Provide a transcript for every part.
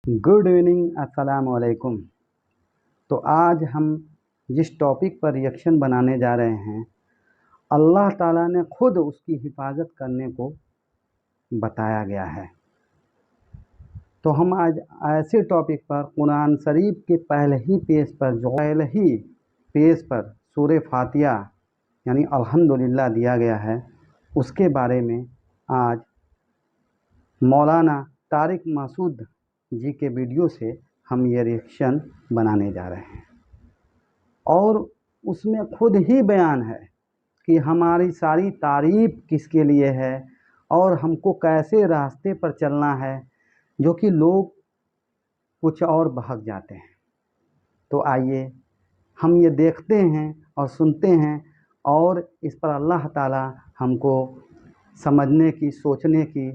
Good evening, अस्सलाम वालेकुम। तो आज हम जिस टॉपिक पर रिएक्शन बनाने जा रहे हैं, अल्लाह ताला ने खुद उसकी हिफाजत करने को बताया गया है। तो हम आज ऐसे टॉपिक पर कुरान शरीफ के पहले ही पेज पर सूरह फातिहा यानी अल्हम्दुलिल्लाह दिया गया है, उसके बारे में आज मौलाना तारिक मसूद जी के वीडियो से हम ये रिएक्शन बनाने जा रहे हैं। और उसमें खुद ही बयान है कि हमारी सारी तारीफ़ किसके लिए है और हमको कैसे रास्ते पर चलना है, जो कि लोग कुछ और बहक जाते हैं। तो आइए हम ये देखते हैं और सुनते हैं और इस पर अल्लाह ताला हमको समझने की, सोचने की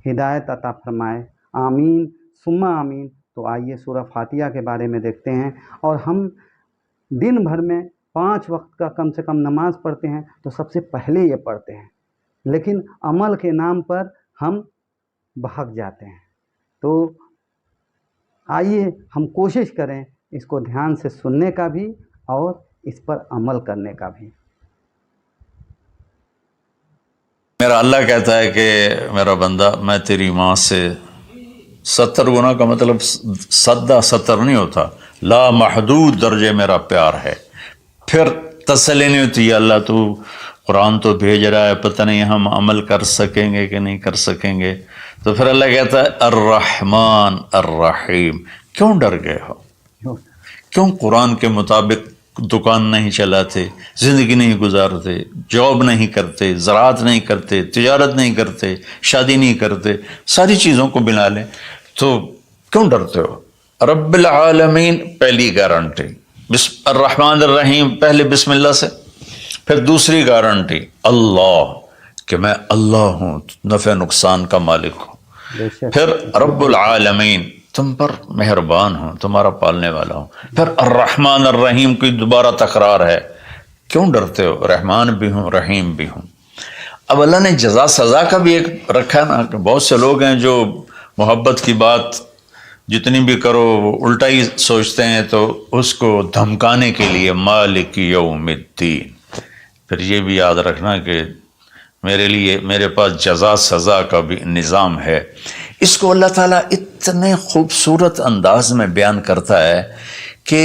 हिदायत अता फरमाए। आमीन सुम्मा आमीन। तो आइए सूरह फातिहा के बारे में देखते हैं। और हम दिन भर में 5 वक्त का कम से कम नमाज पढ़ते हैं, तो सबसे पहले ये पढ़ते हैं, लेकिन अमल के नाम पर हम बहक जाते हैं। तो आइए हम कोशिश करें इसको ध्यान से सुनने का भी और इस पर अमल करने का भी। मेरा अल्लाह कहता है कि मेरा बंदा, मैं तेरी माँ से 70 गुना का मतलब सद्दा 70 नहीं होता, ला महदूद दर्जे मेरा प्यार है। फिर तसल्ली नहीं होती, अल्लाह तू कुरान तो भेज रहा है, पता नहीं हम अमल कर सकेंगे कि नहीं कर सकेंगे। तो फिर अल्लाह कहता है अर्रहमान अर्रहीम। क्यों डर गए हो? क्यों कुरान के मुताबिक दुकान नहीं चलाते, ज़िंदगी नहीं गुजारते, जॉब नहीं करते, ज़राअत नहीं करते, तिजारत नहीं करते, शादी नहीं करते, सारी चीज़ों को बिना लें, तो क्यों डरते हो? रब्बिल आलमीन पहली गारंटी, अर्रहमान अर्रहीम पहले बिस्मिल्लाह से। फिर दूसरी गारंटी अल्लाह, कि मैं अल्लाह हूँ, नफ़े नुकसान का मालिक हूँ। फिर रब्बुल आलमीन, तुम पर मेहरबान हूँ, तुम्हारा पालने वाला हूँ। फिर अर्रहमान अर्रहीम की दोबारा तकरार है। क्यों डरते हो? रहमान भी हूँ, रहीम भी हूँ। अब अल्लाह ने जज़ा सज़ा का भी एक रखा है ना, कि बहुत से लोग हैं जो मोहब्बत की बात जितनी भी करो वो उल्टा ही सोचते हैं, तो उसको धमकाने के लिए मालिक यौमिद्दीन। फिर ये भी याद रखना कि मेरे पास जज़ा सज़ा का भी निज़ाम है। इसको अल्लाह ताला इतने खूबसूरत अंदाज में बयान करता है कि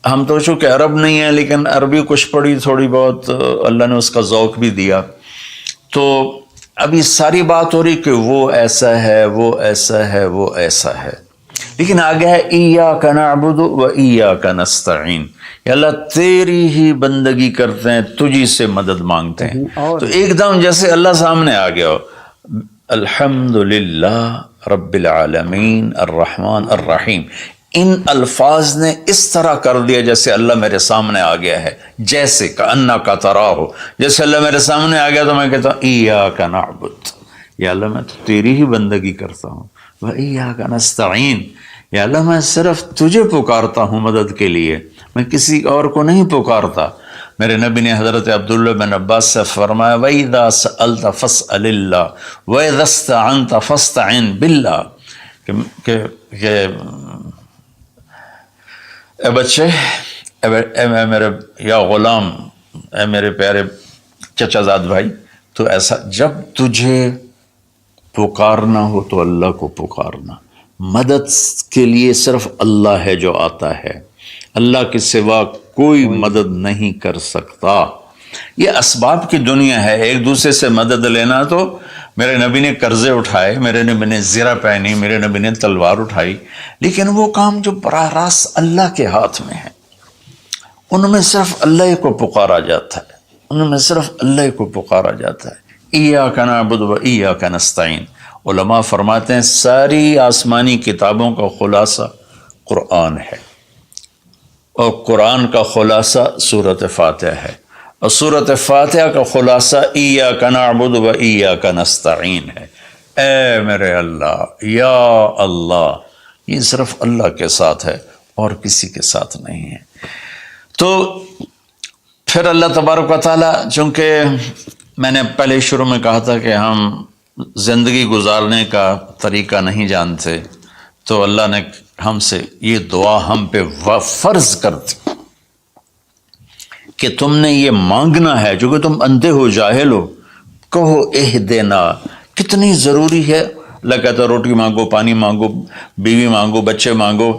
हम तो चूँकि अरब नहीं है, लेकिन अरबी कुछ पढ़ी थोड़ी बहुत, अल्लाह ने उसका ज़ौक़ भी दिया। तो अभी सारी बात हो रही कि वो ऐसा है, वो ऐसा है, वो ऐसा है, लेकिन आगे है इय्याका नअबुदु व इय्याका नस्तईन। अल्लाह तेरी ही बंदगी करते हैं, तुझी से मदद मांगते हैं। तो एकदम जैसे अल्लाह सामने आ गया हो, अल्हम्दुलिल्लाह रब्बिल आलमीन अर्रहमान अर्रहीम। इन अल्फाज ने इस तरह कर दिया जैसे अल्लाह मेरे सामने आ गया है, जैसे का अन्ना का तरा हो, जैसे अल्लाह मेरे सामने आ गया तो मैं कहता हूँ इय्याका नअबुद, या अल्लाह मैं तो तेरी ही बंदगी करता हूँ, व इय्याका नस्तईन, या अल्लाह मैं सिर्फ तुझे पुकारता हूँ मदद के लिए, मैं किसी और को नहीं पुकारता। मेरे नबी ने हज़रत अब्दुल्लाह बिन अब्बास से फरमाया वइज़ा सअल्त फस्अलिल्लाह वइज़ा इस्तअनत फस्तइन बिल्लाह, कि ए बच्चे, ए मेरे या गुलाम, ए मेरे प्यारे चचाजाद भाई, तो ऐसा जब तुझे पुकारना हो तो अल्लाह को पुकारना। मदद के लिए सिर्फ अल्लाह है जो आता है, अल्लाह के सिवा कोई मदद नहीं कर सकता। ये असबाब की दुनिया है, एक दूसरे से मदद लेना। तो मेरे नबी ने कर्जे उठाए, मेरे नबी ने ज़रा पहनी, मेरे नबी ने तलवार उठाई, लेकिन वो काम जो बराह रास्त अल्लाह के हाथ में है, उनमें सिर्फ अल्लाह को पुकारा जाता है, उनमें सिर्फ अल्लाह को पुकारा जाता है। इय्याका नअबुदु व इय्याका नस्तईन। उलमा फरमाते हैं सारी आसमानी किताबों का खुलासा कुरान है, और कुरान का खुलासा सूरत फातिहा है, और सूरत फातिहा का खुलासा इय्याका नअबुदु व इय्याका नस्तईन है। ए मेरे अल्लाह, या अल्लाह, ये सिर्फ अल्लाह के साथ है और किसी के साथ नहीं है। तो फिर अल्लाह तबारक व तआला, चूँकि मैंने पहले शुरू में कहा था कि हम ज़िंदगी गुजारने का तरीक़ा नहीं जानते, تو اللہ نے ہم سے یہ دعا ہم پہ فرض کر دی کہ تم نے یہ مانگنا ہے، جو کہ تم اندھے ہو، جاہل ہو، کہو اہدنا۔ کتنی ضروری ہے۔ اللہ کہتا ہے روٹی مانگو، پانی مانگو، بیوی مانگو، بچے مانگو،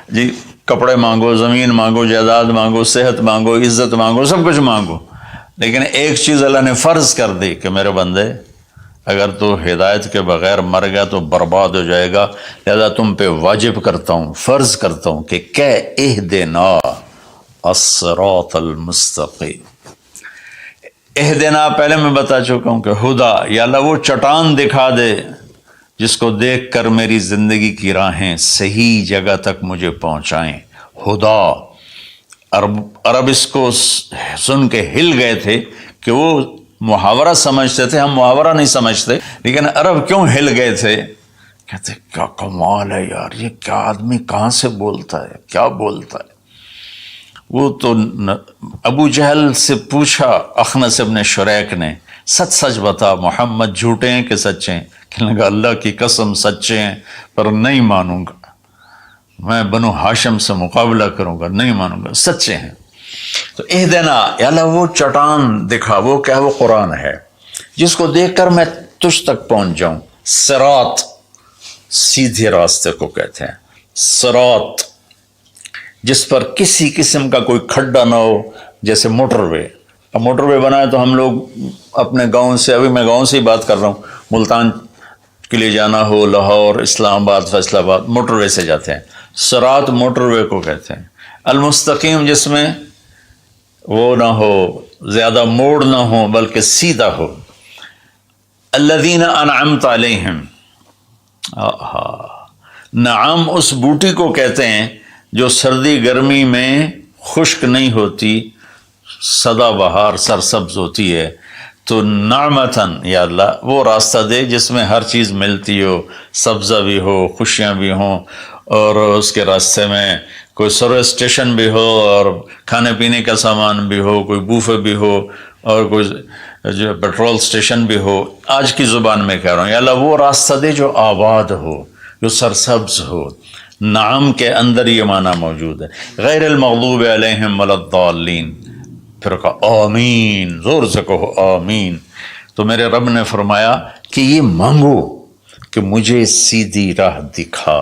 جی کپڑے مانگو، زمین مانگو، جائیداد مانگو، صحت مانگو، عزت مانگو، سب کچھ مانگو، لیکن ایک چیز اللہ نے فرض کر دی کہ میرے بندے اگر تو ہدایت کے بغیر مر گیا تو برباد ہو جائے گا، لہذا تم پہ واجب کرتا ہوں، فرض کرتا ہوں کہ اہدنا الصراط المستقیم۔ اہدنا پہلے میں بتا چکا ہوں کہ خدا یا اللہ وہ چٹان دکھا دے جس کو دیکھ کر میری زندگی کی راہیں صحیح جگہ تک مجھے پہنچائیں۔ خدا عرب اس کو سن کے ہل گئے تھے کہ وہ محاورہ سمجھتے تھے، ہم محاورہ نہیں سمجھتے، لیکن عرب کیوں ہل گئے تھے؟ کہتے کیا کمال ہے یار، یہ کیا آدمی کہاں سے بولتا ہے، کیا بولتا ہے۔ وہ تو ابو جہل سے پوچھا اخنس ابن شریک نے، سچ سچ بتا محمد جھوٹے ہیں کہ سچے ہیں؟ کہنے لگا اللہ کی قسم سچے ہیں، پر نہیں مانوں گا، میں بنو ہاشم سے مقابلہ کروں گا، نہیں مانوں گا، سچے ہیں۔ تو اہدنا یا اللہ وہ چٹان دکھا، وہ کیا، وہ قرآن ہے جس کو دیکھ کر میں تجھ تک پہنچ جاؤں۔ صراط سیدھے راستے کو کہتے ہیں، صراط جس پر کسی قسم کا کوئی کھڈا نہ ہو، جیسے موٹر وے۔ اب موٹر وے بنائے تو ہم لوگ اپنے گاؤں سے، ابھی میں گاؤں سے ہی بات کر رہا ہوں، ملتان کے لیے جانا ہو، لاہور، اسلام آباد، فیصل آباد، موٹر وے سے جاتے ہیں۔ صراط موٹر وے کو کہتے ہیں۔ المستقیم جس میں وہ نہ ہو، زیادہ موڑ نہ ہو بلکہ سیدھا ہو۔ الذین انعمت علیہم، نعم اس بوٹی کو کہتے ہیں جو سردی گرمی میں خشک نہیں ہوتی، سدا بہار سرسبز ہوتی ہے۔ تو نعمتاً یا اللہ وہ راستہ دے جس میں ہر چیز ملتی ہو، سبزہ بھی ہو، خوشیاں بھی ہوں، اور اس کے راستے میں کوئی سروس اسٹیشن بھی ہو، اور کھانے پینے کا سامان بھی ہو، کوئی بوفے بھی ہو، اور کوئی جو پیٹرول اسٹیشن بھی ہو۔ آج کی زبان میں کہہ رہا ہوں، یا اللہ وہ راستہ دے جو آباد ہو، جو سرسبز ہو۔ نعم کے اندر یہ معنی موجود ہے، غیر المغضوب علیہم ولا الضالین۔ پھر کہا آمین، زور سے کہو آمین۔ تو میرے رب نے فرمایا کہ یہ مانگو کہ مجھے سیدھی راہ دکھا۔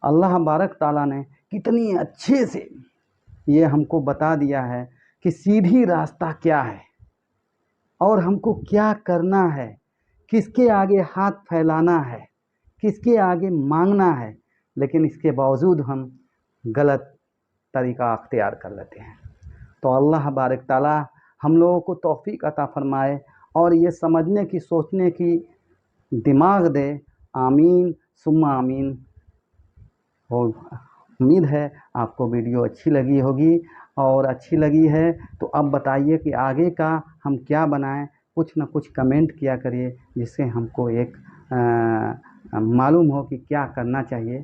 اللہ بارک تعالیٰ نے کتنی اچھے سے یہ ہم کو بتا دیا ہے کہ سیدھی راستہ کیا ہے اور ہم کو کیا کرنا ہے، کس کے آگے ہاتھ پھیلانا ہے، کس کے آگے مانگنا ہے، لیکن اس کے باوجود ہم غلط طریقہ اختیار کر لیتے ہیں۔ تو اللہ بارک تعالیٰ ہم لوگوں کو توفیق عطا فرمائے اور یہ سمجھنے کی، سوچنے کی دماغ دے۔ آمین ثم آمین۔ اور امید ہے آپ کو ویڈیو اچھی لگی ہوگی، اور اچھی لگی ہے تو اب بتائیے کہ آگے کا ہم کیا بنائیں، کچھ نہ کچھ کمنٹ کیا کریے جس سے ہم کو ایک معلوم ہو کہ کیا کرنا چاہیے۔